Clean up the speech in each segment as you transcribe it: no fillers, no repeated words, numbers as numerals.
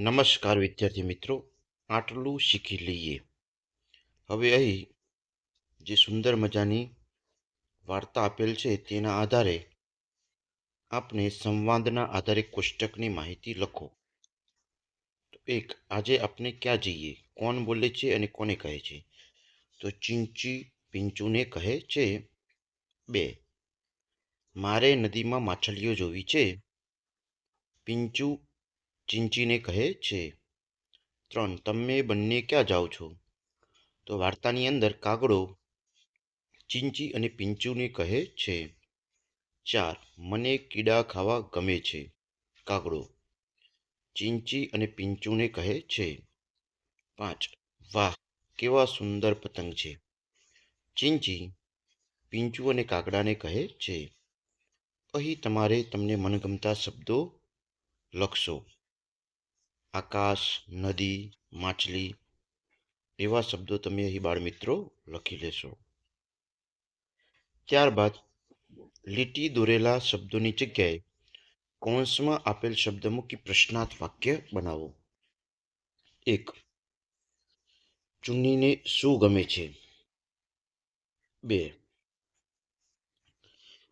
નમસ્કાર વિદ્યાર્થી મિત્રો, આટલું શીખી લઈએ. હવે અહીં જે સુંદર મજાની વાર્તા આપેલ છે તેના આધારે આપણે સંવાદના આધારે કોષ્ટકની માહિતી લખો. તો એક, આજે આપણે ક્યાં જઈએ? કોણ બોલે છે અને કોને કહે છે? તો ચીંચી પિંચુને કહે છે. 2, મારે નદીમાં માછલીઓ જોવી છે. પિંચુ ચીંચીને કહે છે. 3, તમે બંને ક્યાં જાઓ છો? તો વાર્તાની અંદર કાગડો ચીંચી અને પિંચુને કહે છે. 4, મને કીડા ખાવા ગમે છે. કાગડો ચીંચી અને પિંચુને કહે છે. 5, વાહ, કેવા સુંદર પતંગ છે. ચીંચી પિંચુ અને કાગડાને કહે છે. અહીં તમારે તમને મનગમતા શબ્દો લખશો. આકાશ, નદી, માછલી એવા શબ્દો તમે અહીં બાળમિત્રો લખી લેશો. ત્યારબાદ લીટી દોરેલા શબ્દોની જગ્યાએ કૌંસમાં આપેલ શબ્દ મૂકી પ્રશ્નાર્થ વાક્ય બનાવો. 1, ચુન્નીને શું ગમે છે? 2,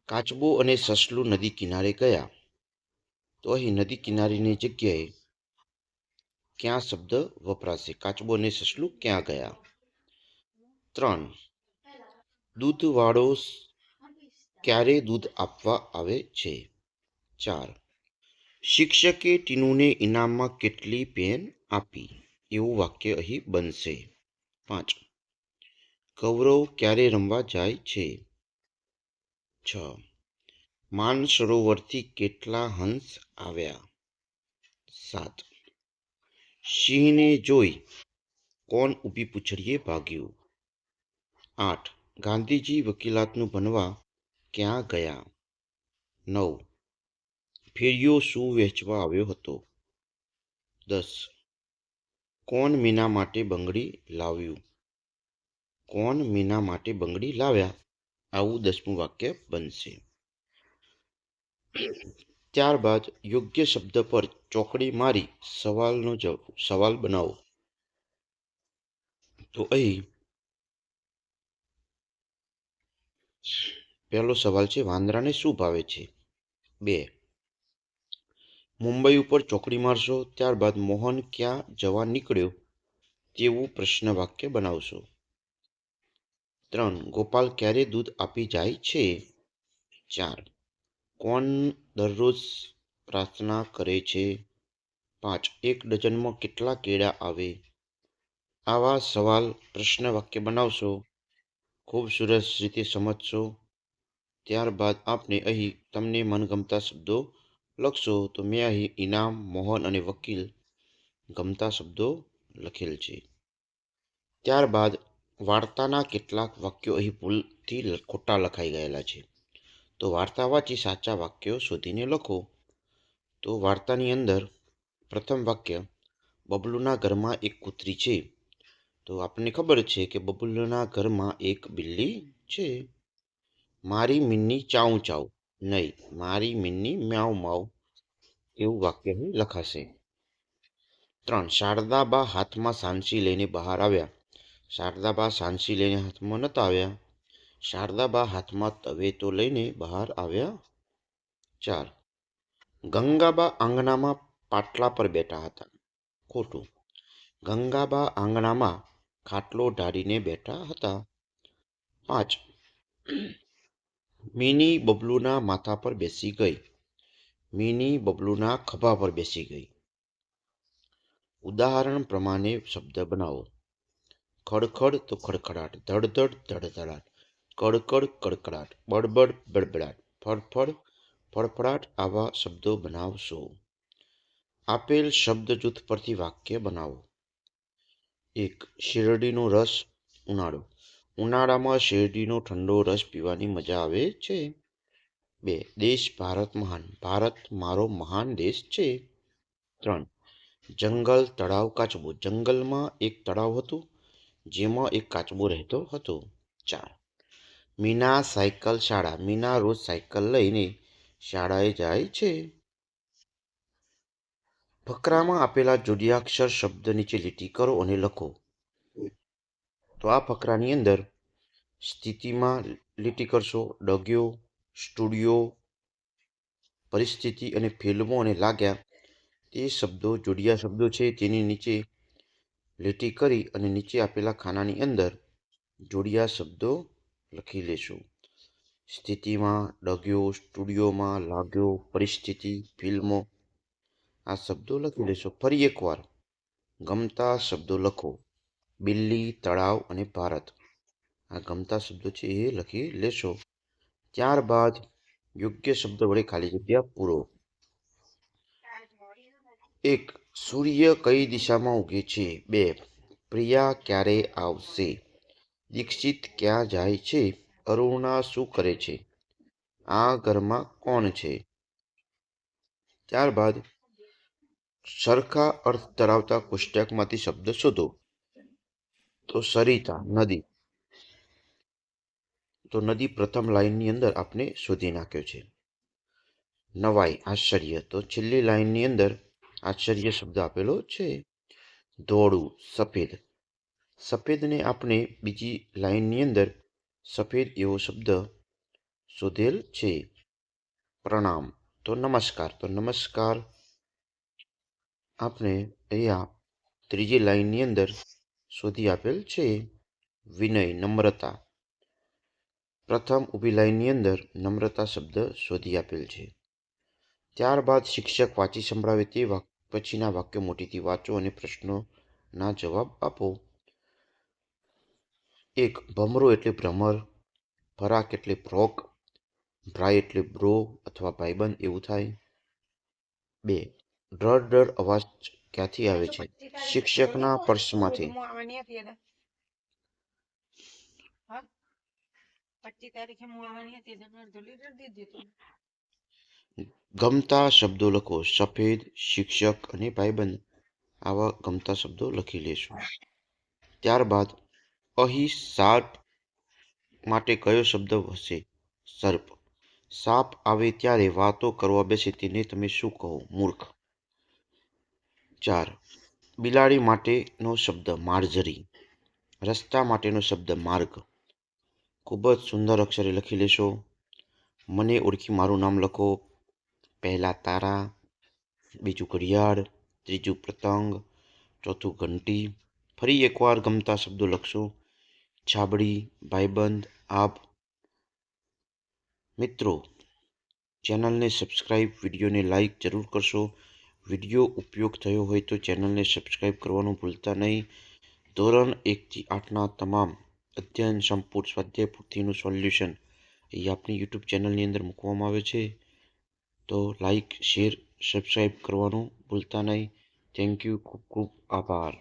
કાચબો અને સસલું નદી કિનારે ગયા. તો અહીં નદી કિનારેની જગ્યાએ ક્યાં શબ્દ વપરાશે? કાચબો અને સસલું ક્યાં ગયા? 3, દૂધવાળો ક્યારે દૂધ આપવા આવે છે? 4, શિક્ષકે ટીનુને ઇનામમાં કેટલી પેન આપી? એવું વાક્ય અહીં બનશે. 5, કૌરવ ક્યારે રમવા જાય છે? 6, માનસરોવરથી કેટલા હંસ આવ્યા? 7, સિંહને જોઈ કોણ ઊભી પૂંછડીએ ભાગ્યું? 8, ગાંધીજી વકીલાતનું ભણવા ક્યાં ગયા? 9, ફેરિયો શું વેચવા આવ્યો હતો? 10, કોણ મીના માટે બંગડી લાવ્યું? કોણ મીના માટે બંગડી લાવ્યા? આવું 10મું વાક્ય બનશે. ત્યારબાદ યોગ્ય શબ્દ પર ચોકડી મારી સવાલ બનાવો. તો અહીં પહેલો સવાલ છે, વાંદરાને શું ભાવે છે? 2, મુંબઈ ઉપર ચોકડી મારશો. ત્યારબાદ મોહન ક્યાં જવા નીકળ્યો તેવું પ્રશ્ન વાક્ય બનાવશો. 3, ગોપાલ ક્યારે દૂધ આપી જાય છે? 4, કોણ દરરોજ પ્રાર્થના કરે છે? 5, 1 ડઝનમાં કેટલા કેળા આવે? આવા સવાલ પ્રશ્ન વાક્ય બનાવશો. ખૂબ સરસ રીતે સમજશો. ત્યારબાદ આપણે અહીં તમને મનગમતા શબ્દો લખશો. તો મેં અહીં ઇનામ, મોહન અને વકીલ ગમતા શબ્દો લખેલ છે. ત્યારબાદ વાર્તાના કેટલાક વાક્યો અહીં ભૂલથી ખોટા લખાઈ ગયેલા છે. તો વાર્તા વાંચી સાચા વાક્યો શોધીને લખો. તો વાર્તાની અંદર પ્રથમ વાક્ય, બબલુના ઘરમાં એક કૂતરી છે. તો આપણને ખબર છે કે બબલુના ઘરમાં એક બિલ્લી છે. મારી મિન્ની ચાઉ ચાઉ, નહીં, મારી મિન્ની મ્યાઉ માઉ એવું વાક્ય અહીં લખાશે. 3, શારદાબા હાથમાં સાણસી લઈને બહાર આવ્યા. શારદાબા સાણસી લઈને હાથમાં નહોતા આવ્યા. શારદાબા હાથમાં તવેતો લઈને બહાર આવ્યા. 4, ગંગાબા આંગણામાં પાટલા પર બેઠા હતા. ખોટું. ગંગાબા આંગણામાં ખાટલો ઢાળીને બેઠા હતા. 5, મીની બબલુના માથા પર બેસી ગઈ. મીની બબલુના ખભા પર બેસી ગઈ. ઉદાહરણ પ્રમાણે શબ્દ બનાવો. ખડખડ તો ખડખડાટ, ધડધડ ધડધડાટ, કડકડ કડકડાટ, બડબડ બડબડાટ, ફડફડ ફડફડાટ આવા શબ્દો બનાવશો. આપેલ શબ્દ જૂથ પરથી વાક્ય બનાવો. 1, શેરડીનો રસ, ઉનાળો. ઉનાળામાં શેરડીનો ઠંડો રસ પીવાની મજા આવે છે. 2, દેશ ભારત મહાન. ભારત મારો મહાન દેશ છે. 3, જંગલ, તળાવ, કાચબો. જંગલમાં એક તળાવ હતું જેમાં એક કાચબો રહેતો હતો. 4, મીના સાયકલ શાળા. મીના રોજ સાયકલ લઈને શાળાએ જાય છે. ફકરામાં આપેલા જોડિયાક્ષર શબ્દ નીચે લીટી કરો અને લખો. તો આ ફકરાની અંદર સ્થિતિમાં લીટી કરશો, ડગ્યો, સ્ટુડિયો, પરિસ્થિતિ અને ફિલ્મો અને લાગ્યા તે શબ્દો જોડિયા શબ્દો છે તેની નીચે લીટી કરી અને નીચે આપેલા ખાનાની અંદર જોડિયા શબ્દો લખી લેશો. સ્થિતિમાં, ડગ્યો, સ્ટુડિયોમાં, લાગ્યો, પરિસ્થિતિ, ફિલ્મો આ શબ્દો લખી લેશો. ફરી એકવાર ગમતા શબ્દો લખો. બિલ્લી, તળાવ અને ભારત આ ગમતા શબ્દો છે એ લખી લેશો. ત્યારબાદ યોગ્ય શબ્દ વડે ખાલી જગ્યા પૂરો. 1. સૂર્ય કઈ દિશામાં ઉગે છે? 2. પ્રિયા ક્યારે આવશે? દીક્ષિત ક્યાં જાય છે? અરુણા શું કરે છે? આ ઘરમાં કોણ છે? ત્યારબાદ સરખા અર્થ ધરાવતા કોષ્ટકમાંથી શબ્દ શોધો. તો સરિતા, નદી. તો નદી પ્રથમ લાઈનની અંદર આપણે શોધી નાખ્યો છે. નવાઈ, આશ્ચર્ય. તો છેલ્લી લાઈનની અંદર આશ્ચર્ય શબ્દ આપેલો છે. ધોળું, સફેદ. સફેદને આપણે બીજી લાઈનની અંદર સફેદ એવો શબ્દ શોધેલ છે. પ્રણામ. તો નમસ્કાર. તો નમસ્કાર આપણે અહીંયા ત્રીજી લાઈનની અંદર શોધી આપેલ છે. વિનય, નમ્રતા. પ્રથમ ઊભી લાઈનની અંદર નમ્રતા શબ્દ શોધી આપેલ છે. ત્યારબાદ શિક્ષક વાંચી સંભળાવે તે પછીના વાક્યો મોટેથી વાંચો અને પ્રશ્નોના જવાબ આપો. 1. ભમરો એટલે ભ્રમર, ફરાક એટલે ફ્રોક, ભ્રાય એટલે બ્રો અથવા ભાઈબંધ એવું થાય. 2. ડર ડર અવાજ ક્યાંથી આવે છે? શિક્ષકના પર્સમાંથી. ગમતા શબ્દો લખો. સફેદ, શિક્ષક અને ભાઈબંધ આવા ગમતા શબ્દો લખી લેશું. ત્યારબાદ અહીં સાપ માટે કયો શબ્દ હશે? સર્પ. સાપ આવે ત્યારે વાતો કરવા બેસે તેને તમે શું કહો? મૂર્ખ. 4. બિલાડી માટેનો શબ્દ માર્જરી. રસ્તા માટેનો શબ્દ માર્ગ. ખૂબ જ સુંદર અક્ષરે લખી લેશો. મને ઓળખી મારું નામ લખો. પહેલા તારા, બીજું ઘડિયાળ, ત્રીજું પતંગ, ચોથું ઘંટી. ફરી એકવાર ગમતા શબ્દો લખશો. છાબડી, ભાઈબંધ, આપ. મિત્રો, ચેનલને સબસ્ક્રાઈબ, વિડીયોને લાઈક જરૂર કરશો. વિડીયો ઉપયોગ થયો હોય તો ચેનલને સબસ્ક્રાઈબ કરવાનું ભૂલતા નહીં. ધોરણ 1 થી 8ના તમામ અધ્યયન સંપૂર્ણ સ્વાધ્યાય પોથીનું સોલ્યુશન એ આપણી યુટ્યુબ ચેનલની અંદર મૂકવામાં આવે છે. તો લાઈક, શેર, સબસ્ક્રાઈબ કરવાનું ભૂલતા નહીં. Thank you. ખૂબ ખૂબ આભાર.